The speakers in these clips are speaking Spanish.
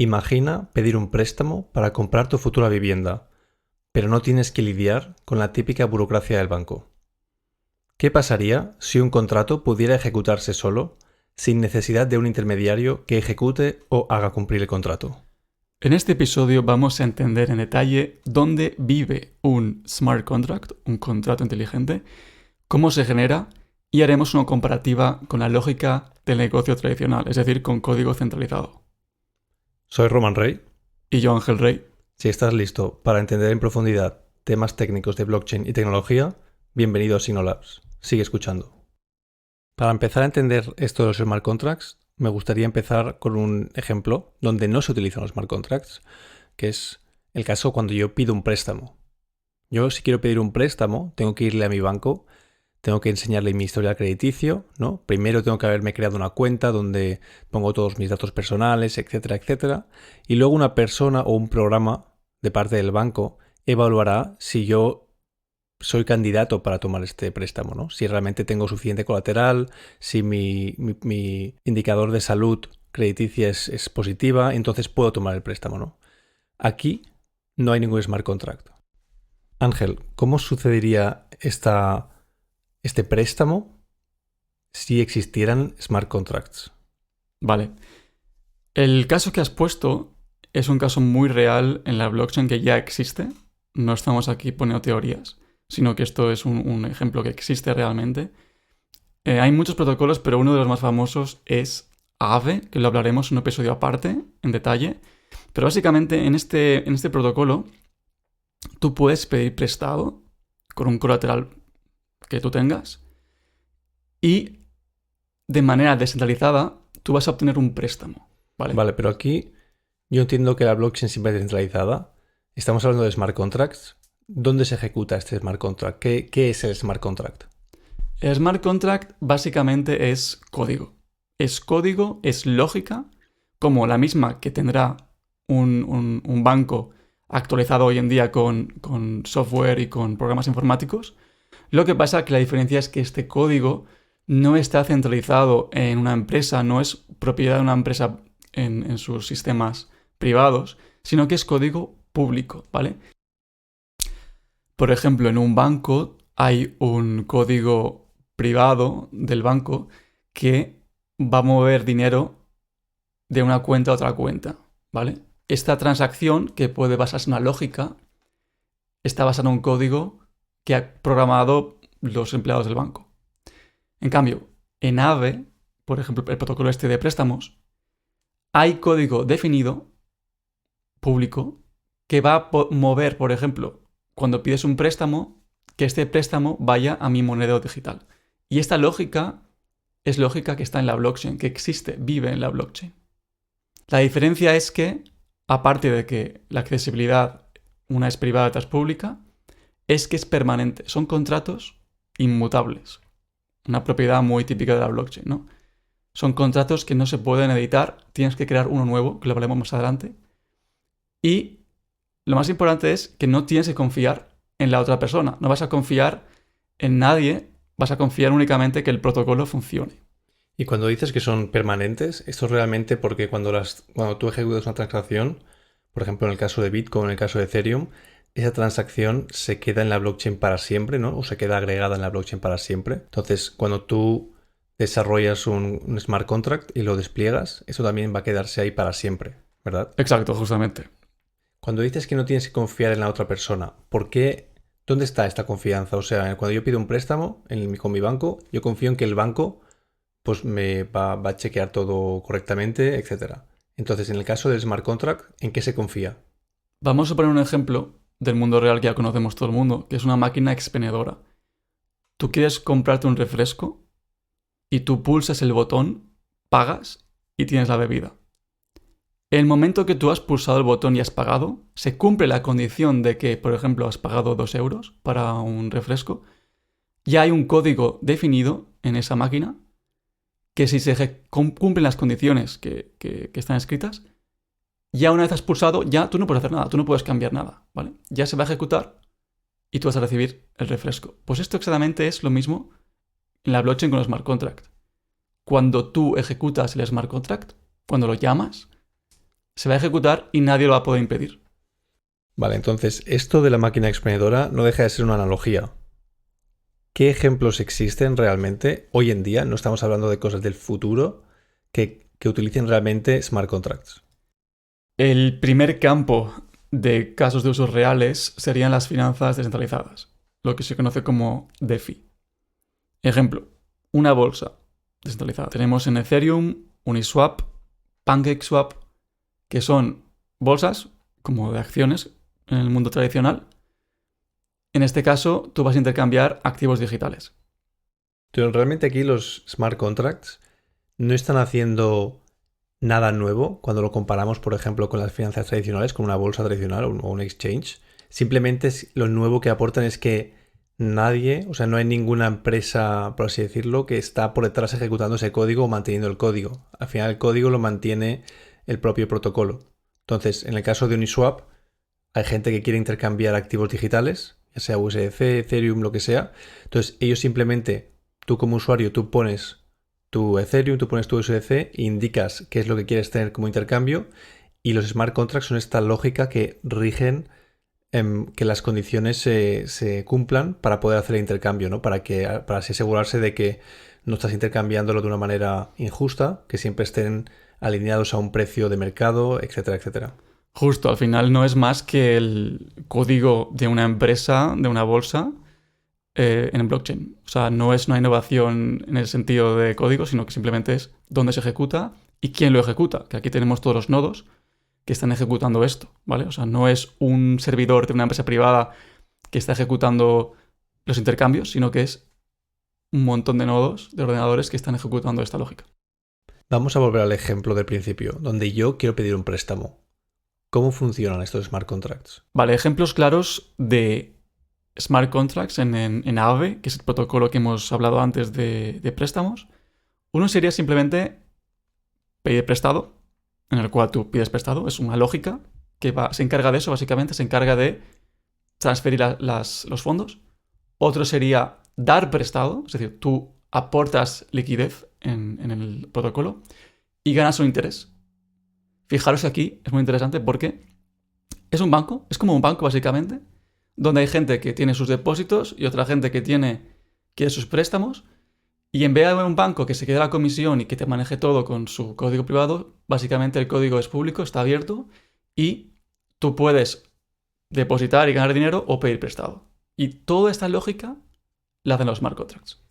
Imagina pedir un préstamo para comprar tu futura vivienda, pero no tienes que lidiar con la típica burocracia del banco. ¿Qué pasaría si un contrato pudiera ejecutarse solo, sin necesidad de un intermediario que ejecute o haga cumplir el contrato? En este episodio vamos a entender en detalle dónde vive un smart contract, un contrato inteligente, cómo se genera y haremos una comparativa con la lógica del negocio tradicional, es decir, con código centralizado. Soy Roman Rey. Y yo, Ángel Rey. Si estás listo para entender en profundidad temas técnicos de blockchain y tecnología, bienvenido a Sinolabs. Sigue escuchando. Para empezar a entender esto de los smart contracts, me gustaría empezar con un ejemplo donde no se utilizan los smart contracts, que es el caso cuando yo pido un préstamo. Yo, si quiero pedir un préstamo, tengo que irle a mi banco, tengo que enseñarle mi historial crediticio, ¿no? Primero tengo que haberme creado una cuenta donde pongo todos mis datos personales, etcétera, etcétera. Y luego una persona o un programa de parte del banco evaluará si yo soy candidato para tomar este préstamo, ¿no? Si realmente tengo suficiente colateral, si mi indicador de salud crediticia es positiva, entonces puedo tomar el préstamo, ¿no? Aquí no hay ningún smart contract. Ángel, ¿cómo sucedería este préstamo si existieran smart contracts? Vale. El caso que has puesto es un caso muy real en la blockchain que ya existe. No estamos aquí poniendo teorías, sino que esto es un ejemplo que existe realmente. Hay muchos protocolos, pero uno de los más famosos es Aave, que lo hablaremos en un episodio aparte, en detalle. Pero básicamente en este protocolo tú puedes pedir prestado con un colateral que tú tengas y de manera descentralizada tú vas a obtener un préstamo. Vale, pero aquí yo entiendo que la blockchain siempre es descentralizada. Estamos hablando de smart contracts. ¿Dónde se ejecuta este smart contract? ¿Qué es el smart contract? El smart contract básicamente es código. Es código, es lógica, como la misma que tendrá un banco actualizado hoy en día con software y con programas informáticos. Lo que pasa es que la diferencia es que este código no está centralizado en una empresa, no es propiedad de una empresa en sus sistemas privados, sino que es código público, ¿vale? Por ejemplo, en un banco hay un código privado del banco que va a mover dinero de una cuenta a otra cuenta, ¿vale? Esta transacción, que puede basarse en una lógica, está basada en un código que ha programado los empleados del banco. En cambio, en Aave, por ejemplo, el protocolo este de préstamos, hay código definido, público, que va a mover, por ejemplo, cuando pides un préstamo, que este préstamo vaya a mi monedero digital. Y esta lógica es lógica que está en la blockchain, que existe, vive en la blockchain. La diferencia es que, aparte de que la accesibilidad, una es privada y otra es pública, es que es permanente. Son contratos inmutables. Una propiedad muy típica de la blockchain, ¿no? Son contratos que no se pueden editar, tienes que crear uno nuevo, que lo hablaremos más adelante. Y lo más importante es que no tienes que confiar en la otra persona. No vas a confiar en nadie, vas a confiar únicamente que el protocolo funcione. Y cuando dices que son permanentes, esto es realmente porque cuando tú ejecutas una transacción, por ejemplo en el caso de Bitcoin, en el caso de Ethereum, esa transacción se queda en la blockchain para siempre, ¿no? O se queda agregada en la blockchain para siempre. Entonces, cuando tú desarrollas un smart contract y lo despliegas, eso también va a quedarse ahí para siempre, ¿verdad? Exacto, justamente. Cuando dices que no tienes que confiar en la otra persona, ¿por qué? ¿Dónde está esta confianza? O sea, cuando yo pido un préstamo con mi banco, yo confío en que el banco pues me va a chequear todo correctamente, etc. Entonces, en el caso del smart contract, ¿en qué se confía? Vamos a poner un ejemplo del mundo real que ya conocemos todo el mundo, que es una máquina expendedora. Tú quieres comprarte un refresco y tú pulsas el botón, pagas y tienes la bebida. En el momento que tú has pulsado el botón y has pagado, se cumple la condición de que, por ejemplo, has pagado 2 euros para un refresco. Ya hay un código definido en esa máquina que si se cumplen las condiciones que están escritas, ya una vez has pulsado, ya tú no puedes hacer nada, tú no puedes cambiar nada, ¿vale? Ya se va a ejecutar y tú vas a recibir el refresco. Pues esto exactamente es lo mismo en la blockchain con los smart contracts. Cuando tú ejecutas el smart contract, cuando lo llamas, se va a ejecutar y nadie lo va a poder impedir. Vale, entonces esto de la máquina expendedora no deja de ser una analogía. ¿Qué ejemplos existen realmente hoy en día? No estamos hablando de cosas del futuro que utilicen realmente smart contracts. El primer campo de casos de usos reales serían las finanzas descentralizadas, lo que se conoce como DeFi. Ejemplo, una bolsa descentralizada. Tenemos en Ethereum, Uniswap, PancakeSwap, que son bolsas como de acciones en el mundo tradicional. En este caso, tú vas a intercambiar activos digitales. Pero realmente aquí los smart contracts no están haciendo nada nuevo cuando lo comparamos, por ejemplo, con las finanzas tradicionales, con una bolsa tradicional o un exchange. Simplemente lo nuevo que aportan es que nadie, o sea, no hay ninguna empresa, por así decirlo, que está por detrás ejecutando ese código o manteniendo el código. Al final el código lo mantiene el propio protocolo. Entonces, en el caso de Uniswap, hay gente que quiere intercambiar activos digitales, ya sea USDC, Ethereum, lo que sea. Entonces, ellos simplemente, tú como usuario, tú pones tu Ethereum, tú pones tu USDC e indicas qué es lo que quieres tener como intercambio, y los smart contracts son esta lógica que rigen que las condiciones se cumplan para poder hacer el intercambio, ¿no? Para así asegurarse de que no estás intercambiándolo de una manera injusta, que siempre estén alineados a un precio de mercado, etcétera, etcétera. Justo, al final no es más que el código de una empresa, de una bolsa, en el blockchain. O sea, no es una innovación en el sentido de código, sino que simplemente es dónde se ejecuta y quién lo ejecuta. Que aquí tenemos todos los nodos que están ejecutando esto, ¿vale? O sea, no es un servidor de una empresa privada que está ejecutando los intercambios, sino que es un montón de nodos de ordenadores que están ejecutando esta lógica. Vamos a volver al ejemplo del principio, donde yo quiero pedir un préstamo. ¿Cómo funcionan estos smart contracts? Vale, ejemplos claros de smart contracts en Aave, que es el protocolo que hemos hablado antes de préstamos. Uno sería simplemente pedir prestado, en el cual tú pides prestado. Es una lógica que se encarga de eso, básicamente, se encarga de transferir los fondos. Otro sería dar prestado, es decir, tú aportas liquidez en el protocolo y ganas un interés. Fijaros aquí, es muy interesante porque es un banco, es como un banco básicamente, donde hay gente que tiene sus depósitos y otra gente que quiere sus préstamos, y en vez de un banco que se quede la comisión y que te maneje todo con su código privado, básicamente el código es público, está abierto y tú puedes depositar y ganar dinero o pedir prestado. Y toda esta lógica la hacen los smart contracts.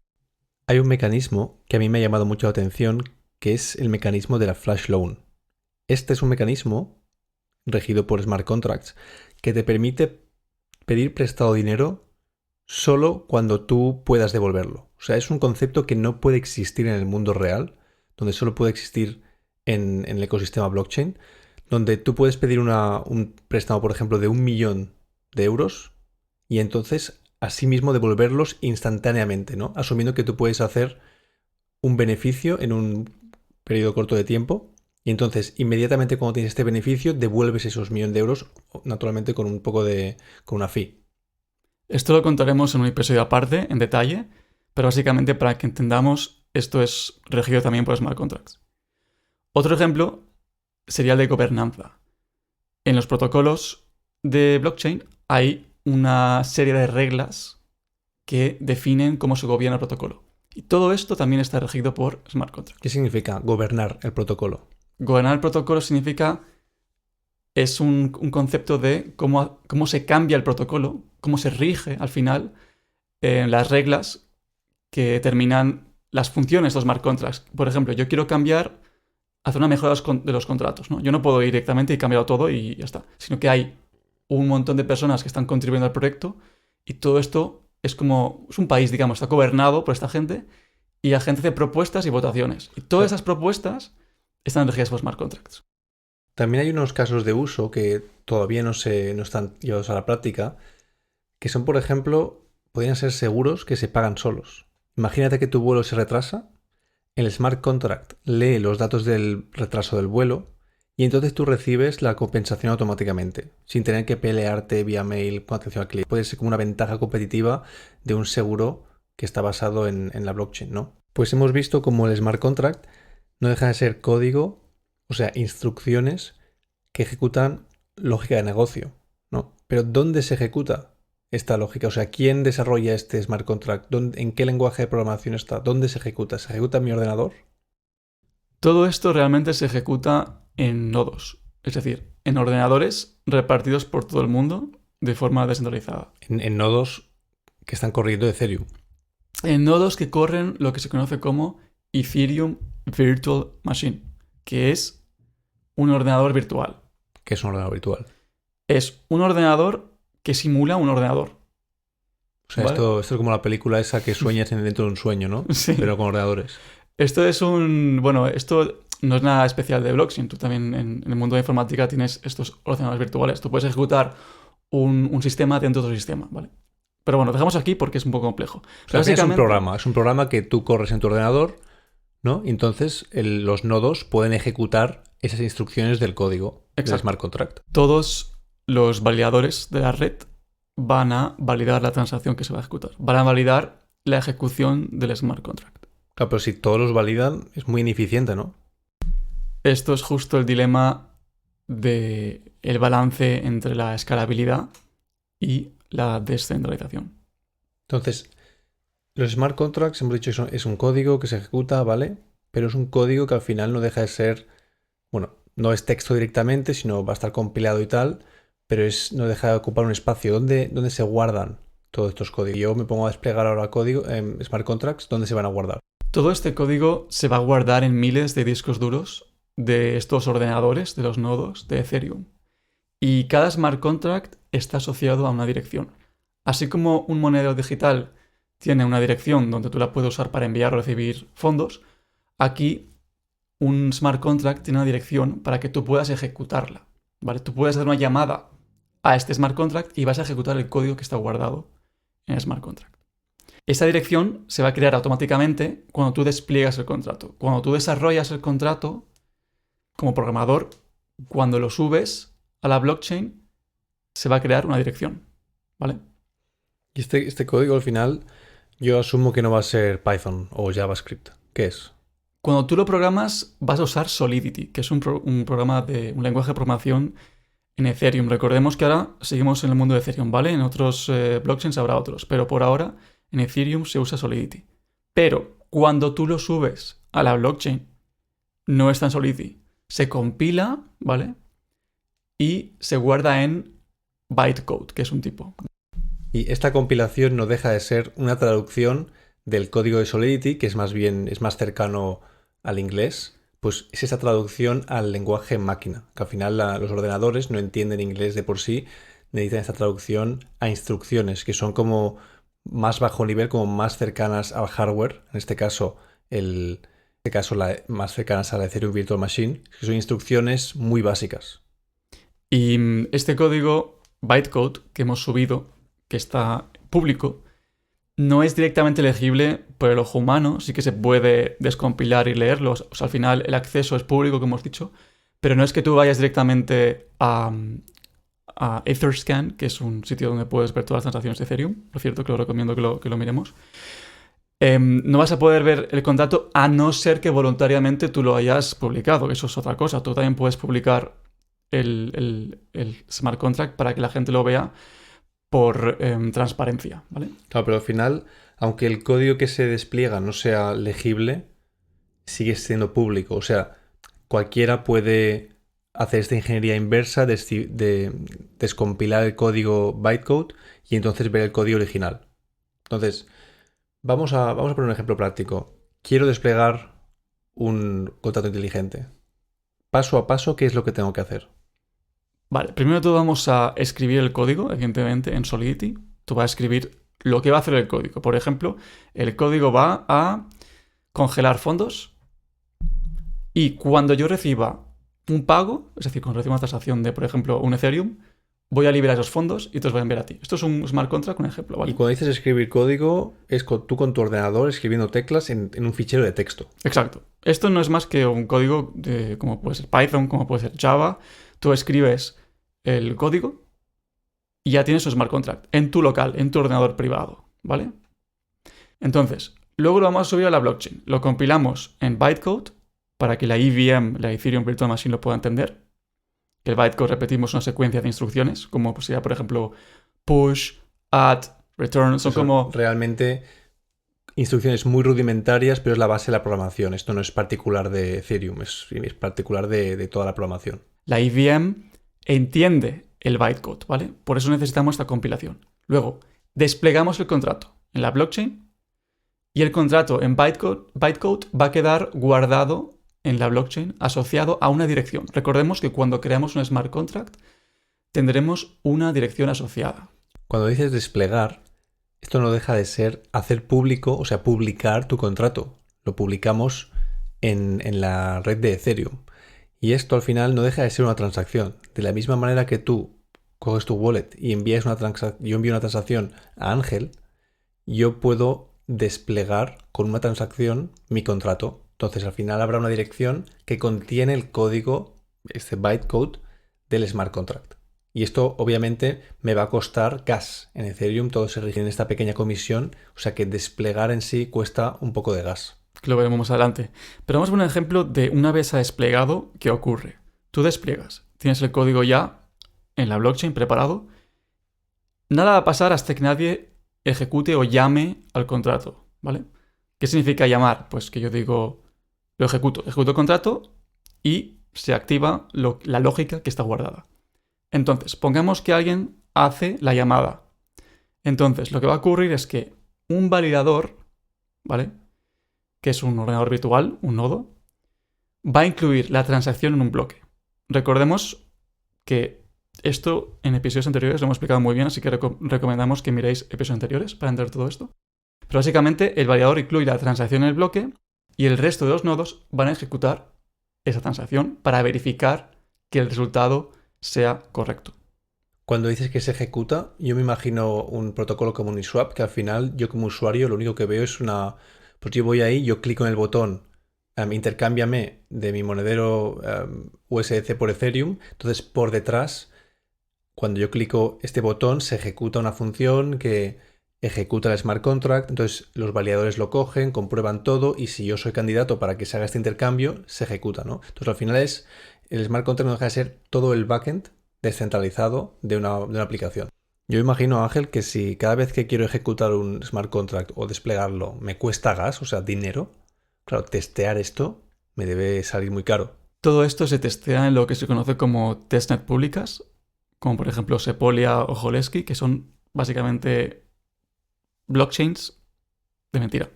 Hay un mecanismo que a mí me ha llamado mucho la atención, que es el mecanismo de la flash loan. Este es un mecanismo regido por smart contracts que te permite pedir prestado dinero solo cuando tú puedas devolverlo. O sea, es un concepto que no puede existir en el mundo real, donde solo puede existir en el ecosistema blockchain, donde tú puedes pedir un préstamo, por ejemplo, de 1 millón de euros y entonces asimismo devolverlos instantáneamente, ¿no? Asumiendo que tú puedes hacer un beneficio en un periodo corto de tiempo. Y entonces, inmediatamente cuando tienes este beneficio, devuelves esos 1 millón de euros, naturalmente con con una fee. Esto lo contaremos en un episodio aparte, en detalle, pero básicamente para que entendamos, esto es regido también por smart contracts. Otro ejemplo sería el de gobernanza. En los protocolos de blockchain hay una serie de reglas que definen cómo se gobierna el protocolo. Y todo esto también está regido por smart contracts. ¿Qué significa gobernar el protocolo? Gobernar el protocolo significa... es un concepto de cómo se cambia el protocolo, cómo se rige al final las reglas que determinan las funciones de los smart contracts. Por ejemplo, yo quiero hacer una mejora de los contratos, ¿no? Yo no puedo ir directamente y cambiarlo todo y ya está, sino que hay un montón de personas que están contribuyendo al proyecto y todo esto es un país, digamos, está gobernado por esta gente y la gente hace propuestas y votaciones. Y todas esas propuestas están regidas por smart contracts. También hay unos casos de uso que todavía no están llevados a la práctica, que son, por ejemplo, podrían ser seguros que se pagan solos. Imagínate que tu vuelo se retrasa, el smart contract lee los datos del retraso del vuelo y entonces tú recibes la compensación automáticamente, sin tener que pelearte vía mail con atención al cliente. Puede ser como una ventaja competitiva de un seguro que está basado en la blockchain, ¿no? Pues hemos visto como el smart contract no deja de ser código, o sea, instrucciones que ejecutan lógica de negocio, ¿no? Pero ¿dónde se ejecuta esta lógica? O sea, ¿quién desarrolla este smart contract? ¿En qué lenguaje de programación está? ¿Dónde se ejecuta? ¿Se ejecuta en mi ordenador? Todo esto realmente se ejecuta en nodos, es decir, en ordenadores repartidos por todo el mundo de forma descentralizada. En nodos que están corriendo de Ethereum. En nodos que corren lo que se conoce como Ethereum Virtual Machine, que es un ordenador virtual. ¿Qué es un ordenador virtual? Es un ordenador que simula un ordenador. O sea, ¿Vale? esto es como la película esa que sueñas dentro de un sueño, ¿no? Sí. Pero con ordenadores. Esto es esto no es nada especial de blockchain. Tú también en el mundo de informática tienes estos ordenadores virtuales. Tú puedes ejecutar un sistema dentro de otro sistema, ¿vale? Pero bueno, dejamos aquí porque es un poco complejo. O sea, es un programa que tú corres en tu ordenador, ¿no? Y entonces los nodos pueden ejecutar esas instrucciones del código del smart contract. Todos los validadores de la red van a validar la transacción que se va a ejecutar. Van a validar la ejecución del smart contract. Claro, pero si todos los validan, es muy ineficiente, ¿no? Esto es justo el dilema del balance entre la escalabilidad y la descentralización. Entonces, los smart contracts, hemos dicho que es un código que se ejecuta, ¿vale? Pero es un código que al final no deja de ser, bueno, no es texto directamente, sino va a estar compilado y tal, pero no deja de ocupar un espacio. ¿Dónde se guardan todos estos códigos? Yo me pongo a desplegar ahora código, smart contracts, ¿dónde se van a guardar? Todo este código se va a guardar en miles de discos duros de estos ordenadores, de los nodos de Ethereum. Y cada smart contract está asociado a una dirección. Así como un monedero digital tiene una dirección donde tú la puedes usar para enviar o recibir fondos, aquí un smart contract tiene una dirección para que tú puedas ejecutarla, ¿vale? Tú puedes hacer una llamada a este smart contract y vas a ejecutar el código que está guardado en el smart contract. Esa dirección se va a crear automáticamente cuando tú despliegas el contrato. Cuando tú desarrollas el contrato como programador, cuando lo subes a la blockchain, se va a crear una dirección, ¿vale? Y este código al final, yo asumo que no va a ser Python o JavaScript. ¿Qué es? Cuando tú lo programas, vas a usar Solidity, que es un lenguaje de programación en Ethereum. Recordemos que ahora seguimos en el mundo de Ethereum, ¿vale? En otros blockchains habrá otros, pero por ahora en Ethereum se usa Solidity. Pero cuando tú lo subes a la blockchain, no está en Solidity. Se compila, ¿vale? Y se guarda en bytecode, que es un tipo. Y esta compilación no deja de ser una traducción del código de Solidity, que es más cercano al inglés, pues es esa traducción al lenguaje máquina, que al final los ordenadores no entienden inglés de por sí, necesitan esta traducción a instrucciones, que son como más bajo nivel, como más cercanas al hardware, en este caso más cercanas a la Ethereum Virtual Machine, que son instrucciones muy básicas. Y este código bytecode que hemos subido, que está público, no es directamente legible por el ojo humano, sí que se puede descompilar y leerlo, o sea, al final el acceso es público, como hemos dicho, pero no es que tú vayas directamente a Etherscan, que es un sitio donde puedes ver todas las transacciones de Ethereum, por cierto, que lo recomiendo que lo miremos. No vas a poder ver el contrato a no ser que voluntariamente tú lo hayas publicado, que eso es otra cosa. Tú también puedes publicar el smart contract para que la gente lo vea por transparencia, ¿vale? Claro, pero al final, aunque el código que se despliega no sea legible, sigue siendo público. O sea, cualquiera puede hacer esta ingeniería inversa de descompilar el código bytecode y entonces ver el código original. Entonces, vamos a poner un ejemplo práctico. Quiero desplegar un contrato inteligente. Paso a paso, ¿qué es lo que tengo que hacer? Vale, primero de todo vamos a escribir el código, evidentemente, en Solidity. Tú vas a escribir lo que va a hacer el código. Por ejemplo, el código va a congelar fondos y cuando yo reciba un pago, es decir, cuando reciba una transacción de, por ejemplo, un Ethereum, voy a liberar esos fondos y te los voy a enviar a ti. Esto es un smart contract, un ejemplo, ¿vale? Y cuando dices escribir código, es tú con tu ordenador escribiendo teclas en un fichero de texto. Exacto. Esto no es más que un código como puede ser Python, como puede ser Java. Tú escribes el código y ya tienes un smart contract en tu local, en tu ordenador privado, ¿vale? Entonces, luego lo vamos a subir a la blockchain. Lo compilamos en bytecode para que la EVM, la Ethereum Virtual Machine, lo pueda entender. que el bytecode repetimos una secuencia de instrucciones, como pues sería, por ejemplo, push, add, return, son como... Realmente instrucciones muy rudimentarias, pero es la base de la programación. Esto no es particular de Ethereum, es particular de toda la programación. La EVM entiende el bytecode, ¿vale? Por eso necesitamos esta compilación. Luego, desplegamos el contrato en la blockchain y el contrato en bytecode va a quedar guardado en la blockchain asociado a una dirección. Recordemos que cuando creamos un smart contract tendremos una dirección asociada. Cuando dices desplegar, esto no deja de ser hacer público, o sea, publicar tu contrato. Lo publicamos en la red de Ethereum. Y esto al final no deja de ser una transacción. De la misma manera que tú coges tu wallet y envías yo envío una transacción a Ángel, yo puedo desplegar con una transacción mi contrato. Entonces al final habrá una dirección que contiene el código, este bytecode, del smart contract. Y esto obviamente me va a costar gas. En Ethereum todo se rige en esta pequeña comisión, o sea que desplegar en sí cuesta un poco de gas. Que lo veremos más adelante. Pero vamos a poner un ejemplo de una vez ha desplegado, ¿qué ocurre? Tú despliegas, tienes el código ya en la blockchain preparado. Nada va a pasar hasta que nadie ejecute o llame al contrato, ¿vale? ¿Qué significa llamar? Pues que yo digo, ejecuto el contrato y se activa la lógica que está guardada. Entonces, pongamos que alguien hace la llamada. Entonces, lo que va a ocurrir es que un validador, ¿vale?, que es un ordenador virtual, un nodo, va a incluir la transacción en un bloque. Recordemos que esto en episodios anteriores lo hemos explicado muy bien, así que recomendamos que miréis episodios anteriores para entender todo esto. Pero básicamente el validador incluye la transacción en el bloque y el resto de los nodos van a ejecutar esa transacción para verificar que el resultado sea correcto. Cuando dices que se ejecuta, yo me imagino un protocolo como Uniswap, que al final yo como usuario lo único que veo es pues yo voy ahí, yo clico en el botón intercámbiame de mi monedero USDC por Ethereum. Entonces por detrás, cuando yo clico este botón, se ejecuta una función que ejecuta el smart contract. Entonces los validadores lo cogen, comprueban todo y si yo soy candidato para que se haga este intercambio, se ejecuta, ¿no? Entonces al final el smart contract no deja de ser todo el backend descentralizado de una aplicación. Yo imagino, Ángel, que si cada vez que quiero ejecutar un smart contract o desplegarlo me cuesta gas, o sea, dinero, claro, testear esto me debe salir muy caro. Todo esto se testea en lo que se conoce como testnet públicas, como por ejemplo Sepolia o Holesky, que son básicamente blockchains de mentira,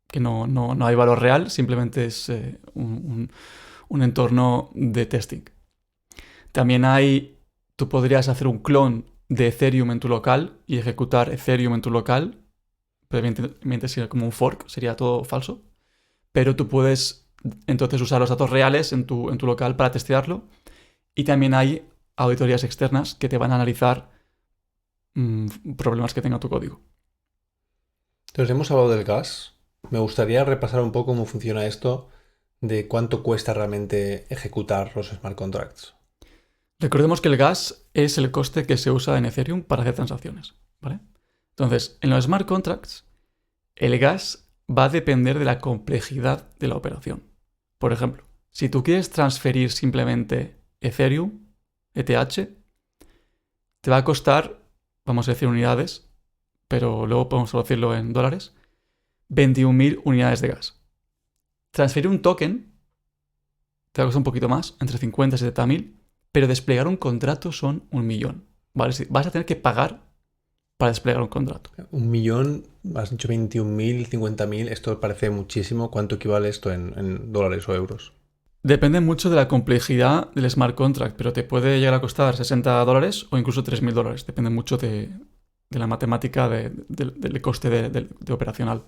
que no hay valor real, simplemente es un entorno de testing. También tú podrías hacer un clon de Ethereum en tu local y ejecutar Ethereum en tu local, pero evidentemente sería como un fork, sería todo falso, pero tú puedes entonces usar los datos reales en tu local para testearlo. Y también hay auditorías externas que te van a analizar problemas que tenga tu código. Entonces hemos hablado del gas. Me gustaría repasar un poco cómo funciona esto de cuánto cuesta realmente ejecutar los smart contracts. Recordemos que el gas es el coste que se usa en Ethereum para hacer transacciones, ¿vale? Entonces, en los smart contracts, el gas va a depender de la complejidad de la operación. Por ejemplo, si tú quieres transferir simplemente Ethereum, ETH, te va a costar, vamos a decir unidades, pero luego podemos traducirlo en dólares, 21.000 unidades de gas. Transferir un token te va a costar un poquito más, entre 50 y 70.000, pero desplegar un contrato son 1.000.000, ¿vale? Vas a tener que pagar para desplegar un contrato. 1.000.000, has dicho 21.000, 50.000, esto parece muchísimo. ¿Cuánto equivale esto en dólares o euros? Depende mucho de la complejidad del smart contract, pero te puede llegar a costar $60 o incluso $3.000. Depende mucho de la matemática del coste de operacional.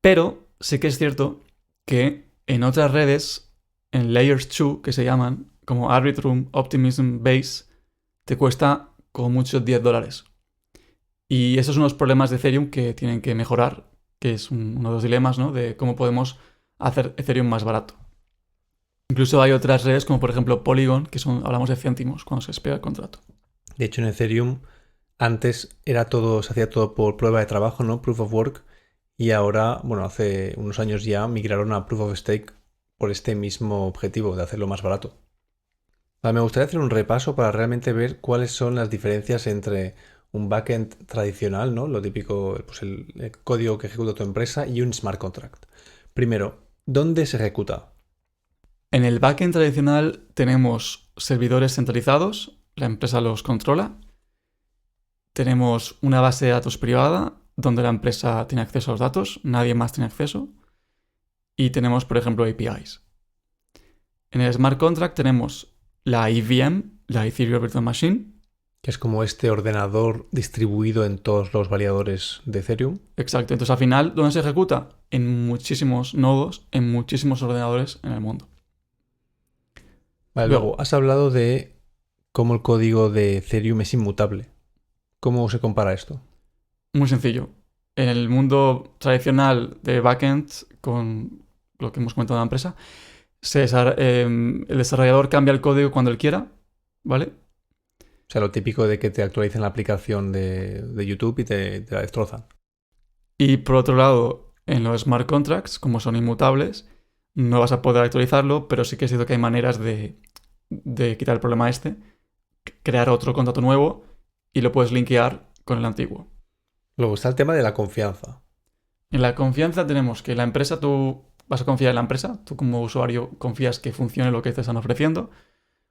Pero sí que es cierto que en otras redes, en Layers 2, que se llaman, como Arbitrum, Optimism, Base, te cuesta como mucho $10. Y esos son los problemas de Ethereum que tienen que mejorar, que es uno de los dilemas, ¿no?, de cómo podemos hacer Ethereum más barato. Incluso hay otras redes como por ejemplo Polygon, que hablamos de céntimos cuando se despega el contrato. De hecho en Ethereum antes se hacía todo por prueba de trabajo, ¿no? Proof of work. Y ahora, bueno, hace unos años ya migraron a Proof of Stake por este mismo objetivo de hacerlo más barato. Vale, me gustaría hacer un repaso para realmente ver cuáles son las diferencias entre un backend tradicional, ¿no? Lo típico, pues el código que ejecuta tu empresa y un smart contract. Primero, ¿dónde se ejecuta? En el backend tradicional tenemos servidores centralizados, la empresa los controla. Tenemos una base de datos privada donde la empresa tiene acceso a los datos, nadie más tiene acceso. Y tenemos, por ejemplo, APIs. En el smart contract tenemos la EVM, la Ethereum Virtual Machine. Que es como este ordenador distribuido en todos los validadores de Ethereum. Exacto. Entonces, al final, ¿dónde se ejecuta? En muchísimos nodos, en muchísimos ordenadores en el mundo. Vale, Luego, luego, has hablado de cómo el código de Ethereum es inmutable. ¿Cómo se compara esto? muy sencillo. En el mundo tradicional de backend, con lo que hemos comentado en la empresa, el desarrollador cambia el código cuando él quiera, ¿vale? O sea, lo típico de que te actualicen la aplicación de YouTube y te la destrozan. Y por otro lado, en los smart contracts, como son inmutables, no vas a poder actualizarlo, pero sí que es cierto que hay maneras de quitar el problema este, crear otro contrato nuevo y lo puedes linkear con el antiguo. Luego está el tema de la confianza. En la confianza tenemos que la empresa, tú vas a confiar en la empresa, tú como usuario confías que funcione lo que te están ofreciendo,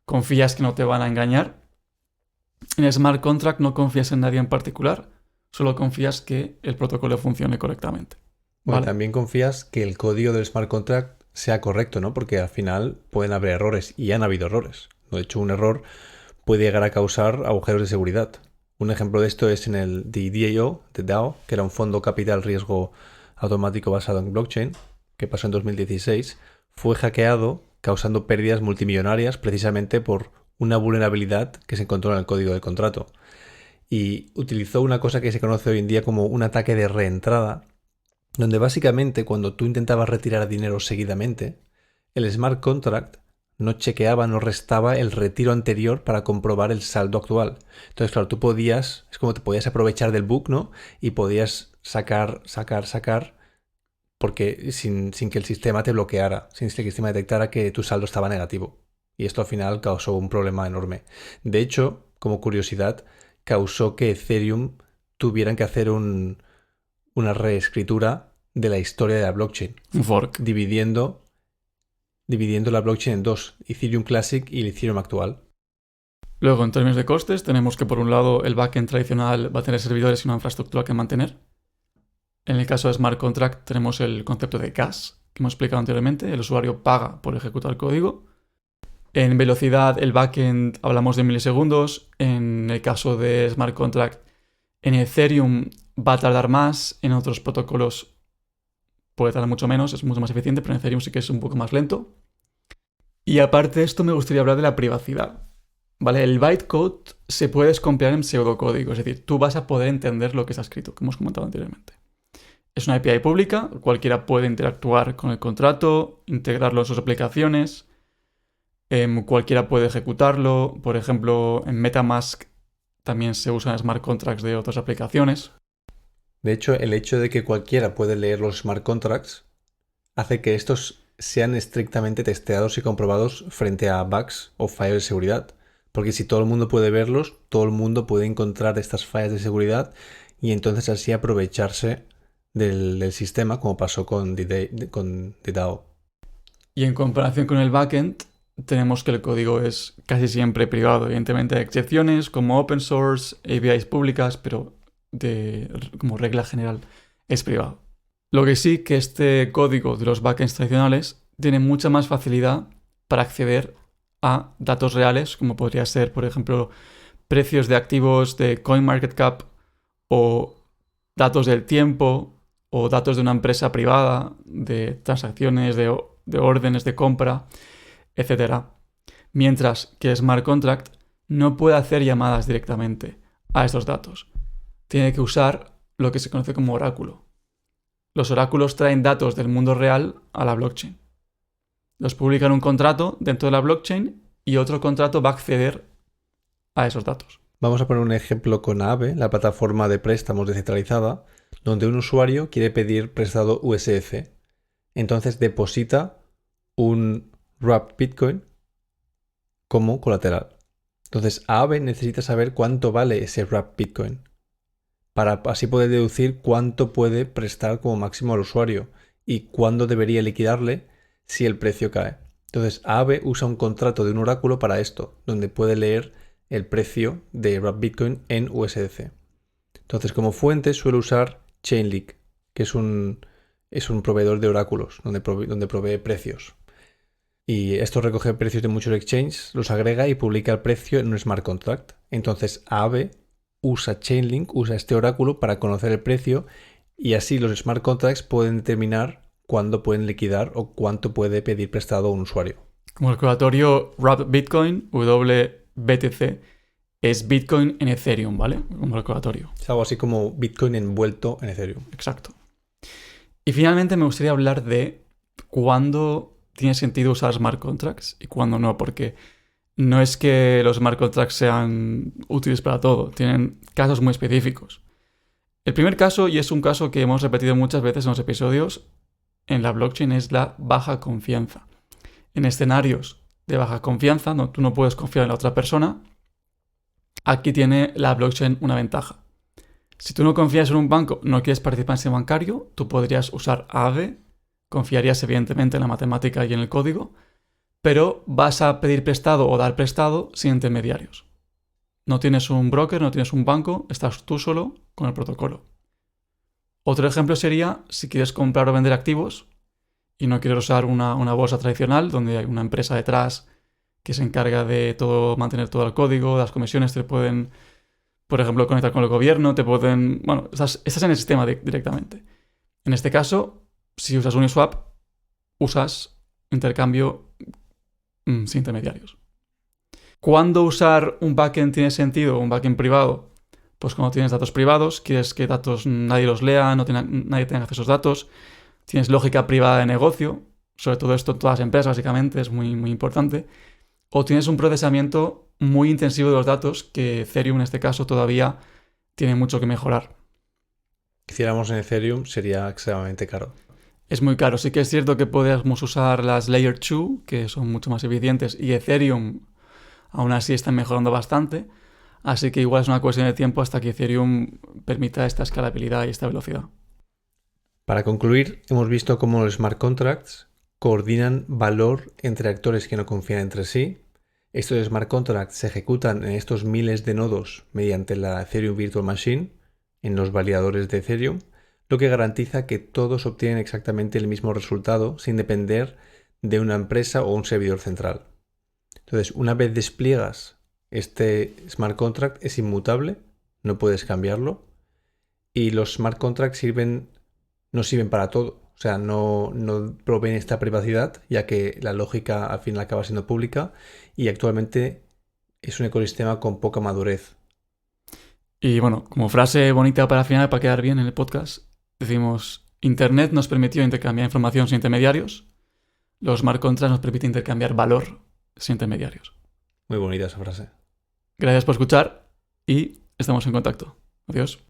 confías que no te van a engañar. En el smart contract no confías en nadie en particular, solo confías que el protocolo funcione correctamente. Bueno, ¿Vale? también confías que el código del smart contract sea correcto, ¿no? Porque al final pueden haber errores y han habido errores. De hecho, un error puede llegar a causar agujeros de seguridad. Un ejemplo de esto es en el DAO, de DAO, que era un fondo capital riesgo automático basado en blockchain, que pasó en 2016, fue hackeado causando pérdidas multimillonarias precisamente por una vulnerabilidad que se encontró en el código del contrato. Y utilizó una cosa que se conoce hoy en día como un ataque de reentrada, donde básicamente cuando tú intentabas retirar dinero seguidamente, el smart contract no chequeaba, no restaba el retiro anterior para comprobar el saldo actual. Entonces, claro, tú podías, es como te podías aprovechar del bug, ¿no? Y podías sacar, porque sin que el sistema te bloqueara, sin que el sistema detectara que tu saldo estaba negativo. Y esto al final causó un problema enorme. De hecho, como curiosidad, causó que Ethereum tuvieran que hacer una reescritura de la historia de la blockchain, Un fork. dividiendo la blockchain en dos, Ethereum Classic y el Ethereum actual. Luego, en términos de costes, tenemos que por un lado el backend tradicional va a tener servidores y una infraestructura que mantener. En el caso de smart contract tenemos el concepto de gas, que hemos explicado anteriormente. El usuario paga por ejecutar el código. En velocidad, el backend hablamos de milisegundos. En el caso de smart contract, en Ethereum va a tardar más. En otros protocolos puede tardar mucho menos, es mucho más eficiente, pero en Ethereum sí que es un poco más lento. Y aparte de esto, me gustaría hablar de la privacidad. ¿Vale? El bytecode se puede descompilar en pseudocódigo, es decir, tú vas a poder entender lo que está escrito, como hemos comentado anteriormente. Es una API pública, cualquiera puede interactuar con el contrato, integrarlo en sus aplicaciones, cualquiera puede ejecutarlo. Por ejemplo, en MetaMask también se usan smart contracts de otras aplicaciones. De hecho, el hecho de que cualquiera puede leer los smart contracts hace que estos sean estrictamente testeados y comprobados frente a bugs o fallos de seguridad. Porque si todo el mundo puede verlos, todo el mundo puede encontrar estas fallas de seguridad y entonces así aprovecharse del sistema, como pasó con the DAO. Y en comparación con el backend, tenemos que el código es casi siempre privado. Evidentemente hay excepciones como open source, APIs públicas, pero como regla general es privado. Lo que sí que este código de los backends tradicionales tiene mucha más facilidad para acceder a datos reales, como podría ser, por ejemplo, precios de activos de CoinMarketCap o datos del tiempo o datos de una empresa privada, de transacciones, de órdenes de compra, etc. Mientras que Smart Contract no puede hacer llamadas directamente a estos datos. Tiene que usar lo que se conoce como oráculo. Los oráculos traen datos del mundo real a la blockchain. Los publican en un contrato dentro de la blockchain y otro contrato va a acceder a esos datos. Vamos a poner un ejemplo con Aave, la plataforma de préstamos descentralizada, donde un usuario quiere pedir prestado USF. Entonces deposita un wrapped Bitcoin como colateral. Entonces, Aave necesita saber cuánto vale ese wrapped Bitcoin para así poder deducir cuánto puede prestar como máximo al usuario y cuándo debería liquidarle si el precio cae. Entonces, Aave usa un contrato de un oráculo para esto, donde puede leer el precio de wrapped Bitcoin en USDC. Entonces, como fuente suele usar Chainlink, que es un proveedor de oráculos, donde provee precios. Y esto recoge precios de muchos exchanges, los agrega y publica el precio en un smart contract. Entonces, Aave usa Chainlink, usa este oráculo para conocer el precio y así los smart contracts pueden determinar cuándo pueden liquidar o cuánto puede pedir prestado a un usuario. Como el calculatorio Wrapped Bitcoin, WBTC, es Bitcoin en Ethereum, ¿vale? Como calculatorio. Es algo así como Bitcoin envuelto en Ethereum. Exacto. Y finalmente me gustaría hablar de cuándo tiene sentido usar smart contracts y cuándo no, porque no es que los smart contracts sean útiles para todo, tienen casos muy específicos. El primer caso, y es un caso que hemos repetido muchas veces en los episodios en la blockchain, es la baja confianza. En escenarios de baja confianza, tú no puedes confiar en la otra persona, aquí tiene la blockchain una ventaja. Si tú no confías en un banco, no quieres participar en ese bancario, tú podrías usar Aave, confiarías evidentemente en la matemática y en el código, pero vas a pedir prestado o dar prestado sin intermediarios. No tienes un broker, no tienes un banco, estás tú solo con el protocolo. Otro ejemplo sería si quieres comprar o vender activos y no quieres usar una bolsa tradicional donde hay una empresa detrás que se encarga de mantener todo el código, las comisiones te pueden, por ejemplo, conectar con el gobierno, estás en el sistema directamente. En este caso, si usas Uniswap, usas intercambio sin intermediarios. ¿Cuándo usar un backend tiene sentido, un backend privado? Pues cuando tienes datos privados, quieres que datos nadie los lea, nadie tenga acceso a esos datos, tienes lógica privada de negocio, sobre todo esto en todas las empresas básicamente, es muy, muy importante, o tienes un procesamiento muy intensivo de los datos que Ethereum en este caso todavía tiene mucho que mejorar. Si hiciéramos en Ethereum sería extremadamente caro. Es muy caro. Sí que es cierto que podemos usar las Layer 2, que son mucho más eficientes, y Ethereum aún así está mejorando bastante. Así que igual es una cuestión de tiempo hasta que Ethereum permita esta escalabilidad y esta velocidad. Para concluir, hemos visto cómo los smart contracts coordinan valor entre actores que no confían entre sí. Estos smart contracts se ejecutan en estos miles de nodos mediante la Ethereum Virtual Machine, en los validadores de Ethereum, lo que garantiza que todos obtienen exactamente el mismo resultado sin depender de una empresa o un servidor central. Entonces, una vez despliegas este smart contract es inmutable, no puedes cambiarlo, y los smart contracts no sirven para todo, o sea, no proveen esta privacidad, ya que la lógica al final acaba siendo pública y actualmente es un ecosistema con poca madurez. Y bueno, como frase bonita para final, para quedar bien en el podcast, decimos: Internet nos permitió intercambiar información sin intermediarios, los smart contracts nos permiten intercambiar valor sin intermediarios. Muy bonita esa frase. Gracias por escuchar y estamos en contacto. Adiós.